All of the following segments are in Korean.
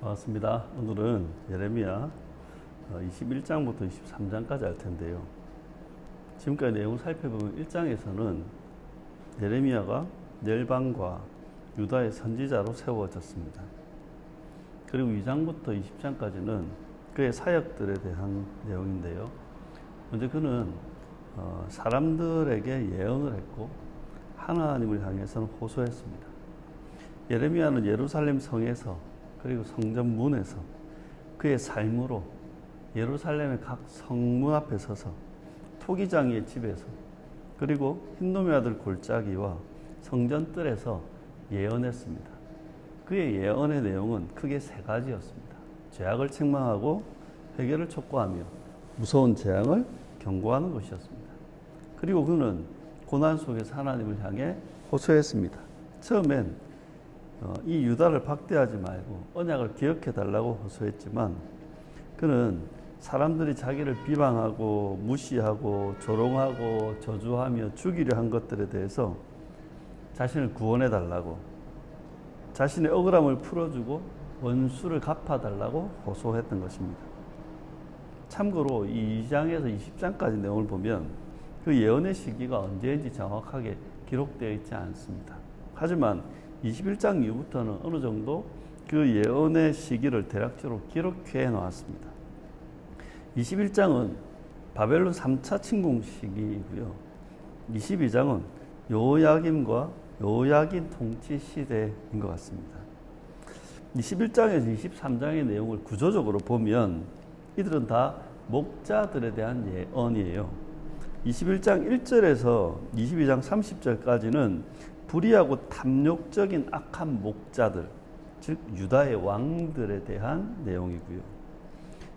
반갑습니다. 오늘은 예레미야 21장부터 23장까지 할 텐데요. 지금까지 내용 살펴보면 1장에서는 예레미야가 열방과 유다의 선지자로 세워졌습니다. 그리고 2장부터 20장까지는 그의 사역들에 대한 내용인데요. 먼저 그는 사람들에게 예언을 했고 하나님을 향해서는 호소했습니다. 예레미야는 예루살렘 성에서 그리고 성전 문에서 그의 삶으로 예루살렘의 각 성문 앞에 서서 토기장이의 집에서 그리고 흰놈의 아들 골짜기와 성전 뜰에서 예언했습니다. 그의 예언의 내용은 크게 세 가지였습니다. 죄악을 책망하고 회개를 촉구하며 무서운 재앙을 경고하는 것이었습니다. 그리고 그는 고난 속에서 하나님을 향해 호소했습니다. 처음엔 이 유다를 박대하지 말고 언약을 기억해 달라고 호소했지만 그는 사람들이 자기를 비방하고 무시하고 조롱하고 저주하며 죽이려 한 것들에 대해서 자신을 구원해 달라고, 자신의 억울함을 풀어주고 원수를 갚아달라고 호소했던 것입니다. 참고로 이 2장에서 20장까지 내용을 보면 그 예언의 시기가 언제인지 정확하게 기록되어 있지 않습니다. 하지만 21장 이후부터는 어느 정도 그 예언의 시기를 대략적으로 기록해 놓았습니다. 21장은 바벨론 3차 침공 시기이고요. 22장은 여호야김과 여호야긴 통치 시대인 것 같습니다. 21장에서 23장의 내용을 구조적으로 보면 이들은 다 목자들에 대한 예언이에요. 21장 1절에서 22장 30절까지는 불의하고 탐욕적인 악한 목자들, 즉 유다의 왕들에 대한 내용이고요.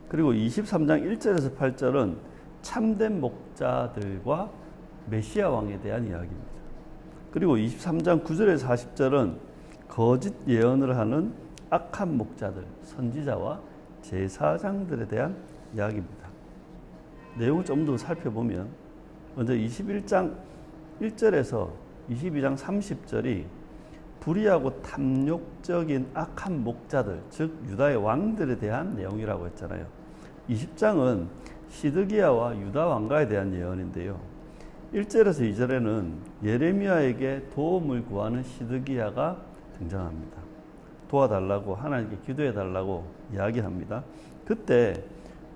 그리고 23장 1절에서 8절은 참된 목자들과 메시아 왕에 대한 이야기입니다. 그리고 23장 9절에서 40절은 거짓 예언을 하는 악한 목자들, 선지자와 제사장들에 대한 이야기입니다. 내용을 좀 더 살펴보면 먼저 21장 1절에서 22장 30절이 불의하고 탐욕적인 악한 목자들, 즉 유다의 왕들에 대한 내용이라고 했잖아요. 20장은 시드기야와 유다 왕가에 대한 예언인데요. 1절에서 2절에는 예레미야에게 도움을 구하는 시드기야가 등장합니다. 도와달라고, 하나님께 기도해달라고 이야기합니다. 그때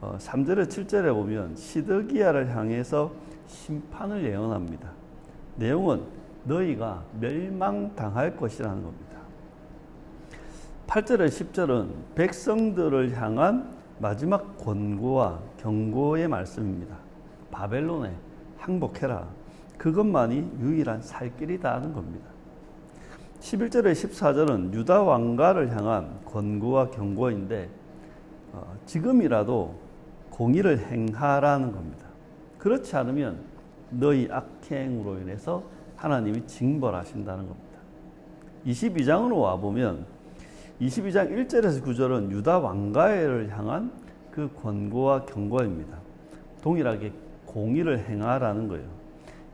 3절에 7절에 보면 시드기야를 향해서 심판을 예언합니다. 내용은 너희가 멸망당할 것이라는 겁니다. 8절에 10절은 백성들을 향한 마지막 권고와 경고의 말씀입니다. 바벨론에 항복해라. 그것만이 유일한 살 길이다 하는 겁니다. 11절에 14절은 유다 왕가를 향한 권고와 경고인데 지금이라도 공의를 행하라는 겁니다. 그렇지 않으면 너희 악행으로 인해서 하나님이 징벌하신다는 겁니다. 22장으로 와보면 22장 1절에서 9절은 유다 왕가를 향한 그 권고와 경고입니다. 동일하게 공의를 행하라는 거예요.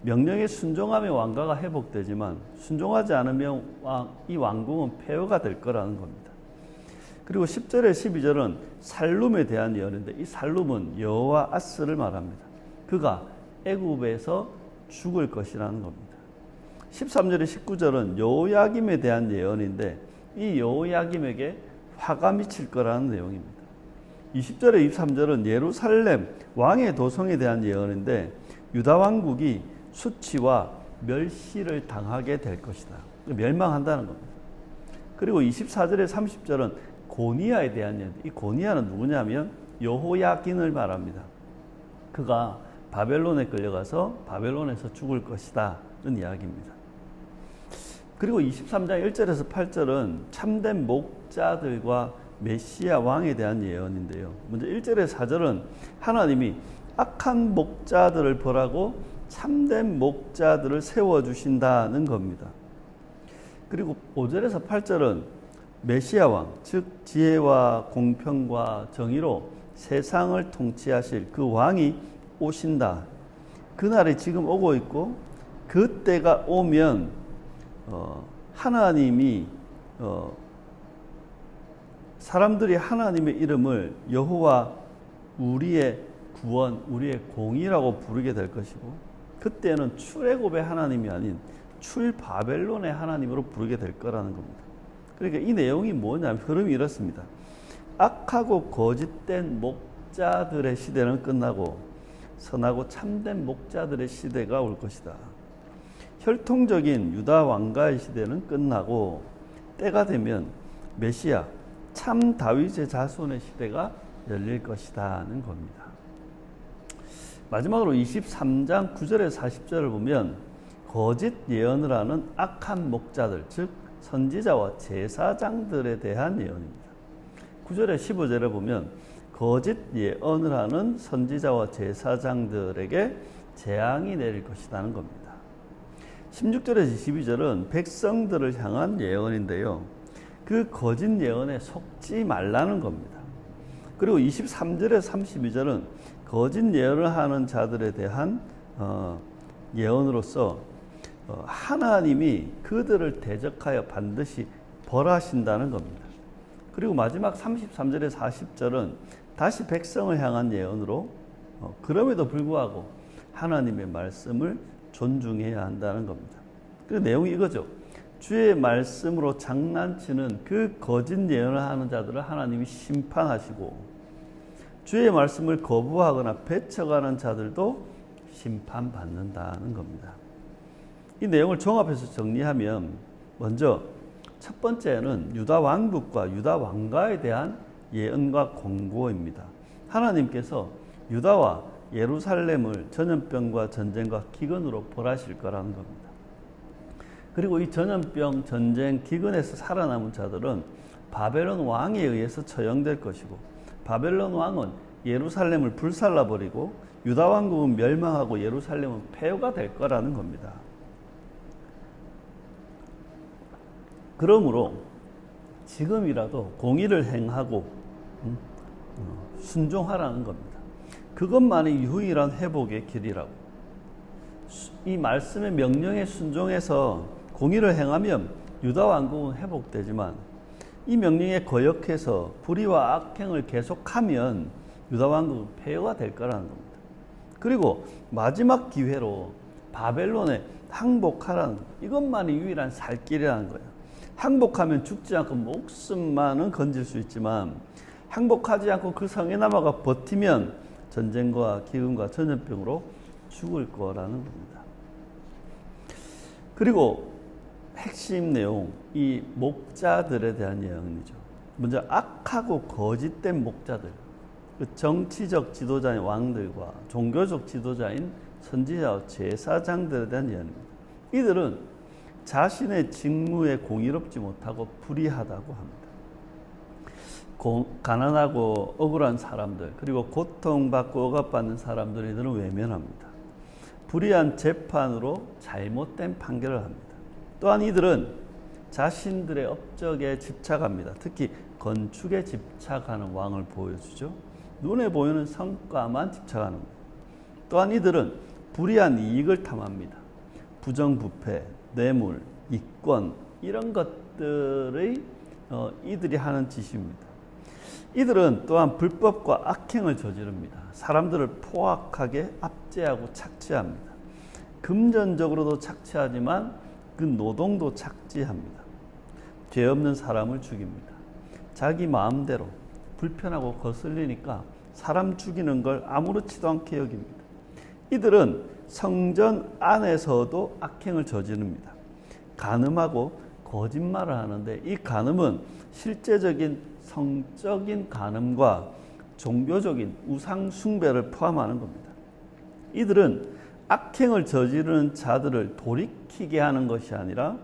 명령에 순종하며 왕가가 회복되지만 순종하지 않으면 이 왕궁은 폐허가 될 거라는 겁니다. 그리고 10절에 12절은 살룸에 대한 예언인데 이 살룸은 여호와 아스를 말합니다. 그가 애굽에서 죽을 것이라는 겁니다. 13절에 19절은 여호야김에 대한 예언인데 이 여호야김에게 화가 미칠 거라는 내용입니다. 20절에 23절은 예루살렘 왕의 도성에 대한 예언인데 유다 왕국이 수치와 멸시를 당하게 될 것이다. 멸망한다는 겁니다. 그리고 24절에 30절은 고니야에 대한 예언. 이 고니야는 누구냐면 여호야긴을 말합니다. 그가 바벨론에 끌려가서 바벨론에서 죽을 것이다 는 이야기입니다. 그리고 23장 1절에서 8절은 참된 목자들과 메시아 왕에 대한 예언인데요. 먼저 1절에서 4절은 하나님이 악한 목자들을 벌하고 참된 목자들을 세워주신다는 겁니다. 그리고 5절에서 8절은 메시아 왕, 즉 지혜와 공평과 정의로 세상을 통치하실 그 왕이 오신다. 그날이 지금 오고 있고 그때가 오면 하나님이 사람들이 하나님의 이름을 여호와 우리의 구원, 우리의 공이라고 부르게 될 것이고, 그때는 출애굽의 하나님이 아닌 출바벨론의 하나님으로 부르게 될 거라는 겁니다. 그러니까 이 내용이 뭐냐면 흐름이 이렇습니다. 악하고 거짓된 목자들의 시대는 끝나고 선하고 참된 목자들의 시대가 올 것이다. 혈통적인 유다 왕가의 시대는 끝나고 때가 되면 메시아, 참 다윗의 자손의 시대가 열릴 것이다는 겁니다. 마지막으로 23장 9절에서 40절을 보면 거짓 예언을 하는 악한 목자들, 즉 선지자와 제사장들에 대한 예언입니다. 9절에 15절에 보면 거짓 예언을 하는 선지자와 제사장들에게 재앙이 내릴 것이라는 겁니다. 16절에서 22절은 백성들을 향한 예언인데요. 그 거짓 예언에 속지 말라는 겁니다. 그리고 23절에서 32절은 거짓 예언을 하는 자들에 대한 예언으로서 하나님이 그들을 대적하여 반드시 벌하신다는 겁니다. 그리고 마지막 33절에서 40절은 다시 백성을 향한 예언으로 그럼에도 불구하고 하나님의 말씀을 존중해야 한다는 겁니다. 그 내용이 이거죠. 주의 말씀으로 장난치는 그 거짓 예언을 하는 자들을 하나님이 심판하시고, 주의 말씀을 거부하거나 배척하는 자들도 심판받는다는 겁니다. 이 내용을 종합해서 정리하면, 먼저 첫 번째는 유다 왕국과 유다 왕가에 대한 예언과 권고입니다. 하나님께서 유다와 예루살렘을 전염병과 전쟁과 기근으로 벌하실 거라는 겁니다. 그리고 이 전염병, 전쟁, 기근에서 살아남은 자들은 바벨론 왕에 의해서 처형될 것이고, 바벨론 왕은 예루살렘을 불살라버리고 유다 왕국은 멸망하고 예루살렘은 폐허가 될 거라는 겁니다. 그러므로 지금이라도 공의를 행하고 순종하라는 겁니다. 그것만이 유일한 회복의 길이라고. 이 말씀의 명령에 순종해서 공의를 행하면 유다 왕국은 회복되지만, 이 명령에 거역해서 불의와 악행을 계속하면 유다 왕국은 폐허가 될 거라는 겁니다. 그리고 마지막 기회로 바벨론에 항복하라는, 이것만이 유일한 살 길이라는 거예요. 항복하면 죽지 않고 목숨만은 건질 수 있지만, 항복하지 않고 그 성에 남아가 버티면 전쟁과 기근과 전염병으로 죽을 거라는 겁니다. 그리고 핵심 내용, 이 목자들에 대한 예언이죠. 먼저 악하고 거짓된 목자들, 그 정치적 지도자인 왕들과 종교적 지도자인 선지자와 제사장들에 대한 예언입니다. 이들은 자신의 직무에 공의롭지 못하고 불의하다고 합니다. 가난하고 억울한 사람들, 그리고 고통받고 억압받는 사람들, 이들은 외면합니다. 불의한 재판으로 잘못된 판결을 합니다. 또한 이들은 자신들의 업적에 집착합니다. 특히 건축에 집착하는 왕을 보여주죠. 눈에 보이는 성과만 집착하는 거예요. 또한 이들은 불의한 이익을 탐합니다. 부정부패, 뇌물, 이권, 이런 것들의 이들이 하는 짓입니다. 이들은 또한 불법과 악행을 저지릅니다. 사람들을 포악하게 압제하고 착취합니다. 금전적으로도 착취하지만 그 노동도 착취합니다. 죄 없는 사람을 죽입니다. 자기 마음대로 불편하고 거슬리니까 사람 죽이는 걸 아무렇지도 않게 여깁니다. 이들은 성전 안에서도 악행을 저지릅니다. 간음하고 거짓말을 하는데, 이 간음은 실제적인 성적인 간음과 종교적인 우상 숭배를 포함하는 겁니다. 이들은 악행을 저지르는 자들을 돌이키게 하는 것이 아니라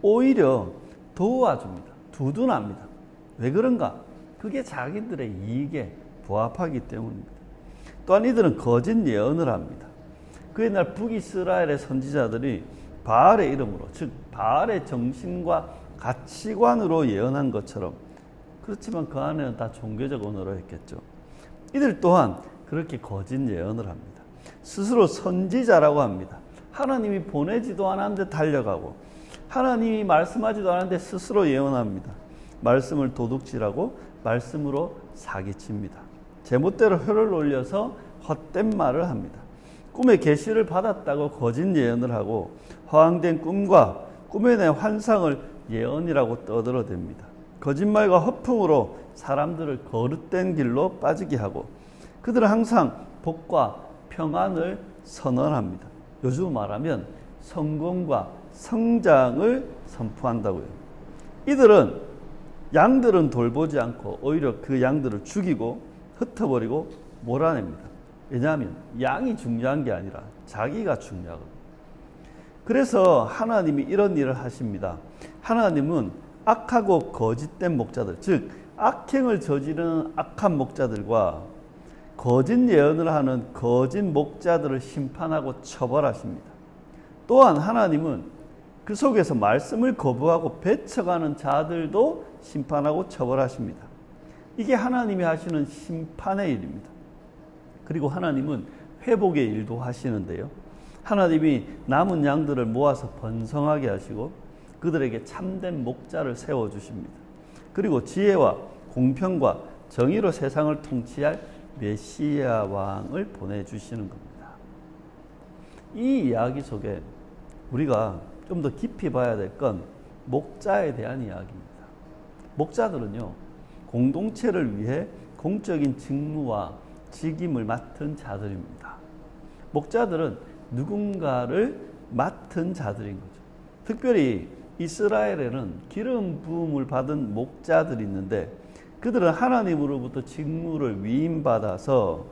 오히려 도와줍니다. 두둔합니다. 왜 그런가? 그게 자기들의 이익에 부합하기 때문입니다. 또한 이들은 거짓 예언을 합니다. 그의 날 북이스라엘의 선지자들이 바알의 이름으로, 즉 바알의 정신과 가치관으로 예언한 것처럼, 그렇지만 그 안에는 다 종교적 언어로 했겠죠. 이들 또한 그렇게 거짓 예언을 합니다. 스스로 선지자라고 합니다. 하나님이 보내지도 않았는데 달려가고, 하나님이 말씀하지도 않았는데 스스로 예언합니다. 말씀을 도둑질하고 말씀으로 사기칩니다. 제멋대로 혀를 올려서 헛된 말을 합니다. 꿈의 계시를 받았다고 거짓 예언을 하고 허황된 꿈과 꿈에 낸 환상을 예언이라고 떠들어댑니다. 거짓말과 허풍으로 사람들을 거릇된 길로 빠지게 하고 그들은 항상 복과 평안을 선언합니다. 요즘 말하면 성공과 성장을 선포한다고요. 이들은 양들은 돌보지 않고 오히려 그 양들을 죽이고 흩어버리고 몰아냅니다. 왜냐하면 양이 중요한 게 아니라 자기가 중요하거든요. 그래서 하나님이 이런 일을 하십니다. 하나님은 악하고 거짓된 목자들, 즉 악행을 저지르는 악한 목자들과 거짓 예언을 하는 거짓 목자들을 심판하고 처벌하십니다. 또한 하나님은 그 속에서 말씀을 거부하고 배척하는 자들도 심판하고 처벌하십니다. 이게 하나님이 하시는 심판의 일입니다. 그리고 하나님은 회복의 일도 하시는데요. 하나님이 남은 양들을 모아서 번성하게 하시고 그들에게 참된 목자를 세워주십니다. 그리고 지혜와 공평과 정의로 세상을 통치할 메시아 왕을 보내주시는 겁니다. 이 이야기 속에 우리가 좀 더 깊이 봐야 될 건 목자에 대한 이야기입니다. 목자들은요, 공동체를 위해 공적인 직무와 직임을 맡은 자들입니다. 목자들은 누군가를 맡은 자들인 거죠. 특별히 이스라엘에는 기름 부음을 받은 목자들이 있는데 그들은 하나님으로부터 직무를 위임받아서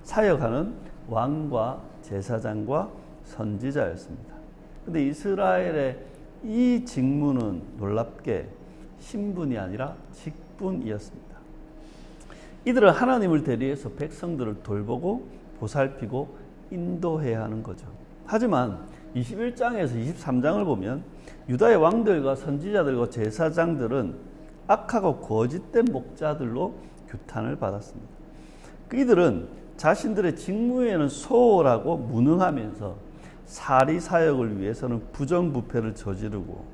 사역하는 왕과 제사장과 선지자였습니다. 그런데 이스라엘의 이 직무는 놀랍게 신분이 아니라 직분이었습니다. 이들은 하나님을 대리해서 백성들을 돌보고 보살피고 인도해야 하는 거죠. 하지만 21장에서 23장을 보면 유다의 왕들과 선지자들과 제사장들은 악하고 거짓된 목자들로 규탄을 받았습니다. 이들은 자신들의 직무에는 소홀하고 무능하면서 사리 사역을 위해서는 부정부패를 저지르고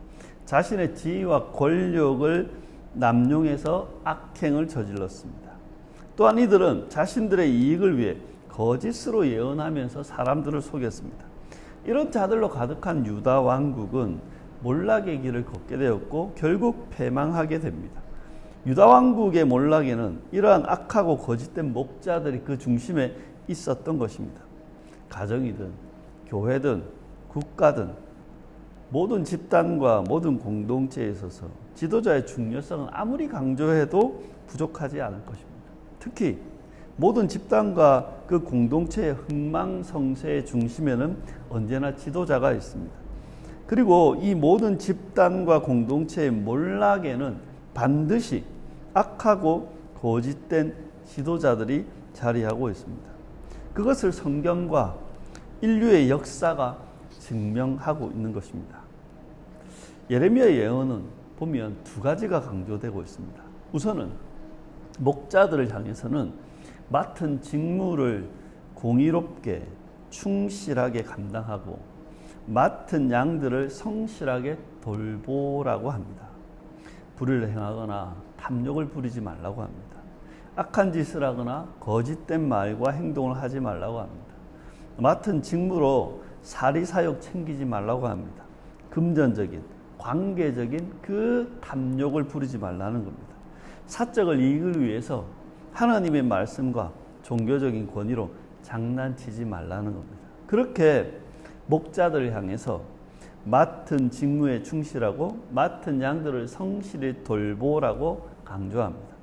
자신의 지위와 권력을 남용해서 악행을 저질렀습니다. 또한 이들은 자신들의 이익을 위해 거짓으로 예언하면서 사람들을 속였습니다. 이런 자들로 가득한 유다 왕국은 몰락의 길을 걷게 되었고 결국 패망하게 됩니다. 유다 왕국의 몰락에는 이러한 악하고 거짓된 목자들이 그 중심에 있었던 것입니다. 가정이든 교회든 국가든 모든 집단과 모든 공동체에 있어서 지도자의 중요성은 아무리 강조해도 부족하지 않을 것입니다. 특히 모든 집단과 그 공동체의 흥망성쇠의 중심에는 언제나 지도자가 있습니다. 그리고 이 모든 집단과 공동체의 몰락에는 반드시 악하고 거짓된 지도자들이 자리하고 있습니다. 그것을 성경과 인류의 역사가 증명하고 있는 것입니다. 예레미야 예언은 보면 두 가지가 강조되고 있습니다. 우선은 목자들을 향해서는 맡은 직무를 공의롭게 충실하게 감당하고 맡은 양들을 성실하게 돌보라고 합니다. 불의를 행하거나 탐욕을 부리지 말라고 합니다. 악한 짓을 하거나 거짓된 말과 행동을 하지 말라고 합니다. 맡은 직무로 사리사욕 챙기지 말라고 합니다. 금전적인, 관계적인 그 탐욕을 부리지 말라는 겁니다. 사적을 이익을 위해서 하나님의 말씀과 종교적인 권위로 장난치지 말라는 겁니다. 그렇게 목자들을 향해서 맡은 직무에 충실하고 맡은 양들을 성실히 돌보라고 강조합니다.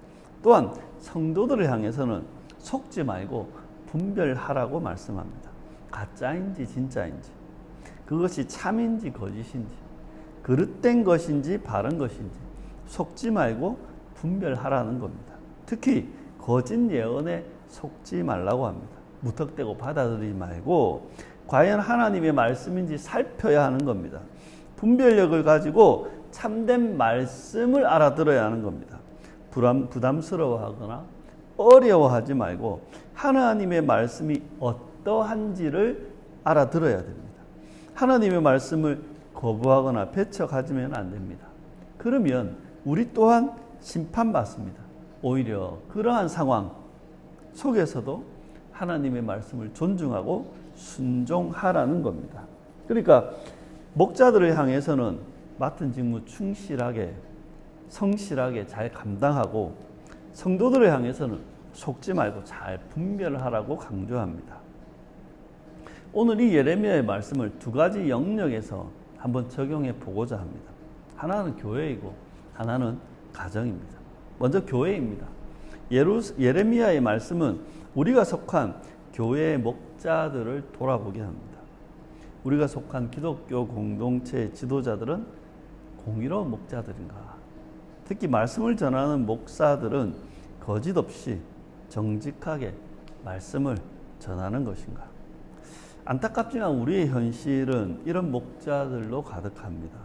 또한 성도들을 향해서는 속지 말고 분별하라고 말씀합니다. 가짜인지 진짜인지, 그것이 참인지 거짓인지, 그릇된 것인지 바른 것인지 속지 말고 분별하라는 겁니다. 특히 거짓 예언에 속지 말라고 합니다. 무턱대고 받아들이지 말고 과연 하나님의 말씀인지 살펴야 하는 겁니다. 분별력을 가지고 참된 말씀을 알아들어야 하는 겁니다. 부담스러워하거나 어려워하지 말고 하나님의 말씀이 어떠한지를 알아들어야 됩니다. 하나님의 말씀을 거부하거나 배척하지면 안 됩니다. 그러면 우리 또한 심판받습니다. 오히려 그러한 상황 속에서도 하나님의 말씀을 존중하고 순종하라는 겁니다. 그러니까 목자들을 향해서는 맡은 직무 충실하게 성실하게 잘 감당하고 성도들을 향해서는 속지 말고 잘 분별하라고 강조합니다. 오늘 이 예레미야의 말씀을 두 가지 영역에서 한번 적용해 보고자 합니다. 하나는 교회이고 하나는 가정입니다. 먼저 교회입니다. 예레미야의 말씀은 우리가 속한 교회의 목자들을 돌아보게 합니다. 우리가 속한 기독교 공동체의 지도자들은 공의로운 목자들인가? 특히 말씀을 전하는 목사들은 거짓 없이 정직하게 말씀을 전하는 것인가? 안타깝지만 우리의 현실은 이런 목자들로 가득합니다.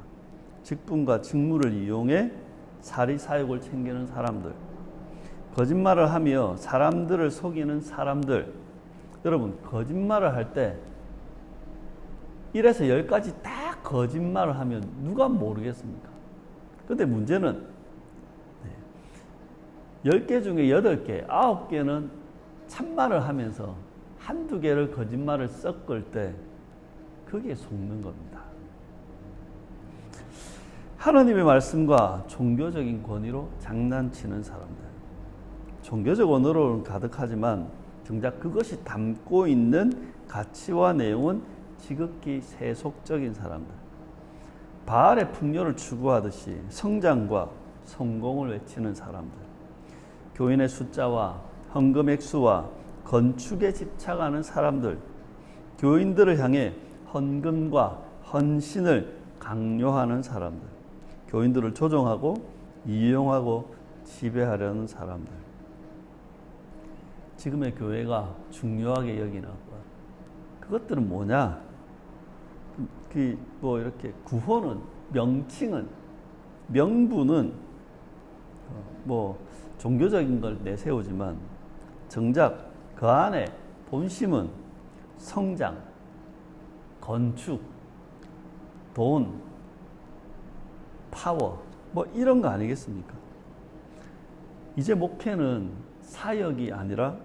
직분과 직무를 이용해 사리사욕을 챙기는 사람들, 거짓말을 하며 사람들을 속이는 사람들. 여러분, 거짓말을 할 때 1에서 10까지 다 거짓말을 하면 누가 모르겠습니까? 근데 문제는 10개 중에 8개, 9개는 참말을 하면서 한두 개를 거짓말을 섞을 때 그게 속는 겁니다. 하나님의 말씀과 종교적인 권위로 장난치는 사람들. 종교적 언어로는 가득하지만 정작 그것이 담고 있는 가치와 내용은 지극히 세속적인 사람들. 바알의 풍요를 추구하듯이 성장과 성공을 외치는 사람들. 교인의 숫자와 헌금 액수와 건축에 집착하는 사람들. 교인들을 향해 헌금과 헌신을 강요하는 사람들. 교인들을 조종하고 이용하고 지배하려는 사람들. 지금의 교회가 중요하게 여기는 것. 그것들은 뭐냐? 이렇게 구호는, 명칭은, 명분은 종교적인 걸 내세우지만 정작 그 안에 본심은 성장, 건축, 돈, 파워, 이런 거 아니겠습니까? 이제 목회는 사역이 아니라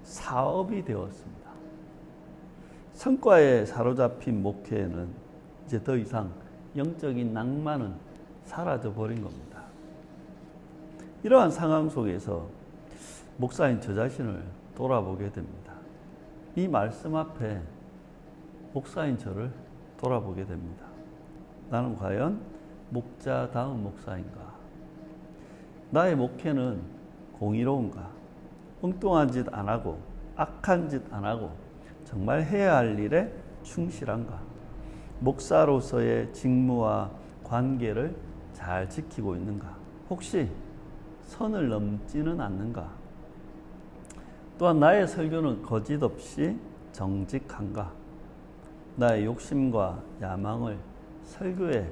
사업이 되었습니다. 성과에 사로잡힌 목회에는 이제 더 이상 영적인 낭만은 사라져 버린 겁니다. 이러한 상황 속에서 목사인 저 자신을 돌아보게 됩니다. 이 말씀 앞에 목사인 저를 돌아보게 됩니다. 나는 과연 목자다운 목사인가? 나의 목회는 공의로운가? 엉뚱한 짓 안 하고 악한 짓 안 하고 정말 해야 할 일에 충실한가? 목사로서의 직무와 관계를 잘 지키고 있는가? 혹시 선을 넘지는 않는가? 또한 나의 설교는 거짓 없이 정직한가? 나의 욕심과 야망을 설교에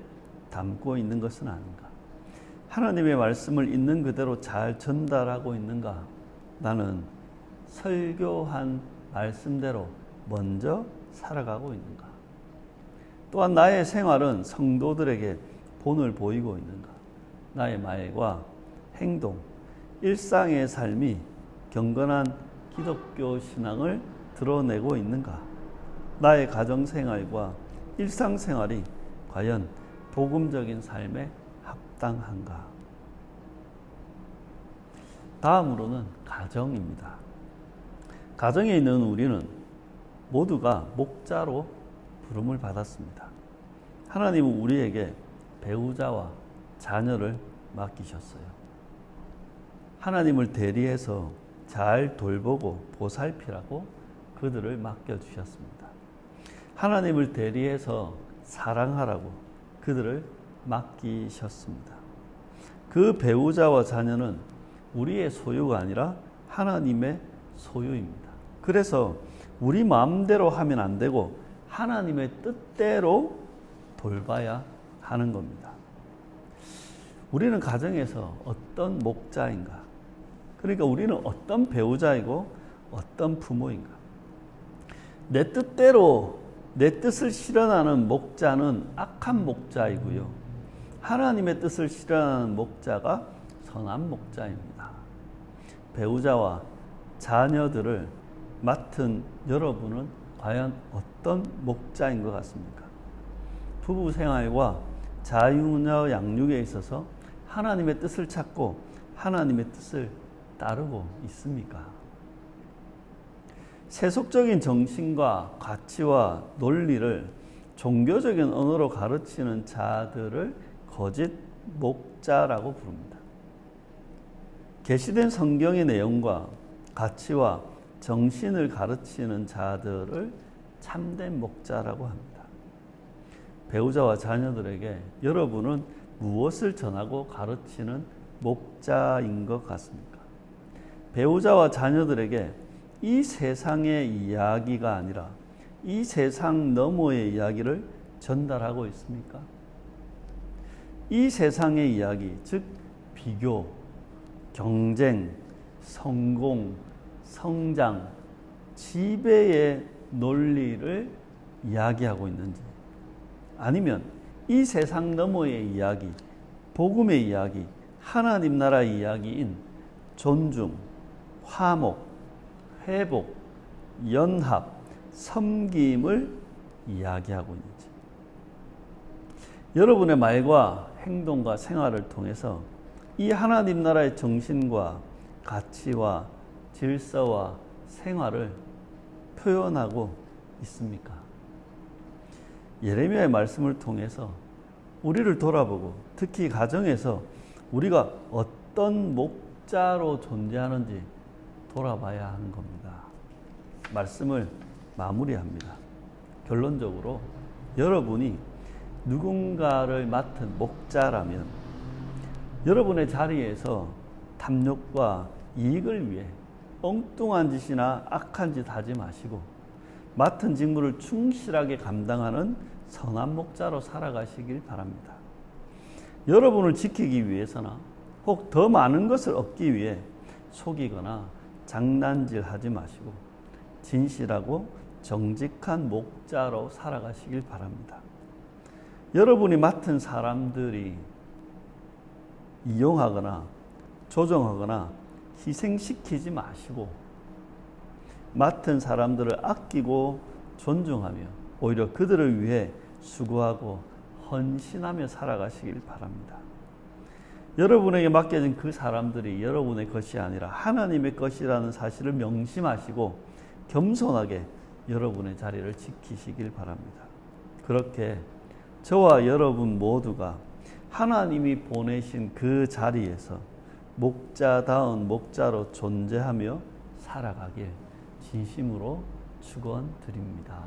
담고 있는 것은 아닌가? 하나님의 말씀을 있는 그대로 잘 전달하고 있는가? 나는 설교한 말씀대로 먼저 살아가고 있는가? 또한 나의 생활은 성도들에게 본을 보이고 있는가? 나의 말과 행동, 일상의 삶이 경건한 기독교 신앙을 드러내고 있는가? 나의 가정생활과 일상생활이 과연 복음적인 삶에 합당한가? 다음으로는 가정입니다. 가정에 있는 우리는 모두가 목자로 부름을 받았습니다. 하나님은 우리에게 배우자와 자녀를 맡기셨어요. 하나님을 대리해서 잘 돌보고 보살피라고 그들을 맡겨주셨습니다. 하나님을 대리해서 사랑하라고 그들을 맡기셨습니다. 그 배우자와 자녀는 우리의 소유가 아니라 하나님의 소유입니다. 그래서 우리 마음대로 하면 안 되고 하나님의 뜻대로 돌봐야 하는 겁니다. 우리는 가정에서 어떤 목자인가? 그러니까 우리는 어떤 배우자이고 어떤 부모인가? 내 뜻대로 내 뜻을 실현하는 목자는 악한 목자이고요. 하나님의 뜻을 실현하는 목자가 선한 목자입니다. 배우자와 자녀들을 맡은 여러분은 과연 어떤 목자인 것 같습니까? 부부 생활과 자녀 양육에 있어서 하나님의 뜻을 찾고 하나님의 뜻을 따르고 있습니까? 세속적인 정신과 가치와 논리를 종교적인 언어로 가르치는 자들을 거짓 목자라고 부릅니다. 계시된 성경의 내용과 가치와 정신을 가르치는 자들을 참된 목자라고 합니다. 배우자와 자녀들에게 여러분은 무엇을 전하고 가르치는 목자인 것 같습니까? 배우자와 자녀들에게 이 세상의 이야기가 아니라 이 세상 너머의 이야기를 전달하고 있습니까? 이 세상의 이야기, 즉 비교, 경쟁, 성공, 성장, 지배의 논리를 이야기하고 있는지, 아니면 이 세상 너머의 이야기, 복음의 이야기, 하나님 나라의 이야기인 존중, 화목, 회복, 연합, 섬김을 이야기하고 있는지, 여러분의 말과 행동과 생활을 통해서 이 하나님 나라의 정신과 가치와 질서와 생활을 표현하고 있습니까? 예레미야의 말씀을 통해서 우리를 돌아보고 특히 가정에서 우리가 어떤 목자로 존재하는지 돌아봐야 하는 겁니다. 말씀을 마무리합니다. 결론적으로 여러분이 누군가를 맡은 목자라면 여러분의 자리에서 탐욕과 이익을 위해 엉뚱한 짓이나 악한 짓 하지 마시고 맡은 직무를 충실하게 감당하는 선한 목자로 살아가시길 바랍니다. 여러분을 지키기 위해서나 혹 더 많은 것을 얻기 위해 속이거나 장난질하지 마시고 진실하고 정직한 목자로 살아가시길 바랍니다. 여러분이 맡은 사람들이 이용하거나 조종하거나 희생시키지 마시고 맡은 사람들을 아끼고 존중하며 오히려 그들을 위해 수고하고 헌신하며 살아가시길 바랍니다. 여러분에게 맡겨진 그 사람들이 여러분의 것이 아니라 하나님의 것이라는 사실을 명심하시고 겸손하게 여러분의 자리를 지키시길 바랍니다. 그렇게 저와 여러분 모두가 하나님이 보내신 그 자리에서 목자다운 목자로 존재하며 살아가길 진심으로 축원드립니다.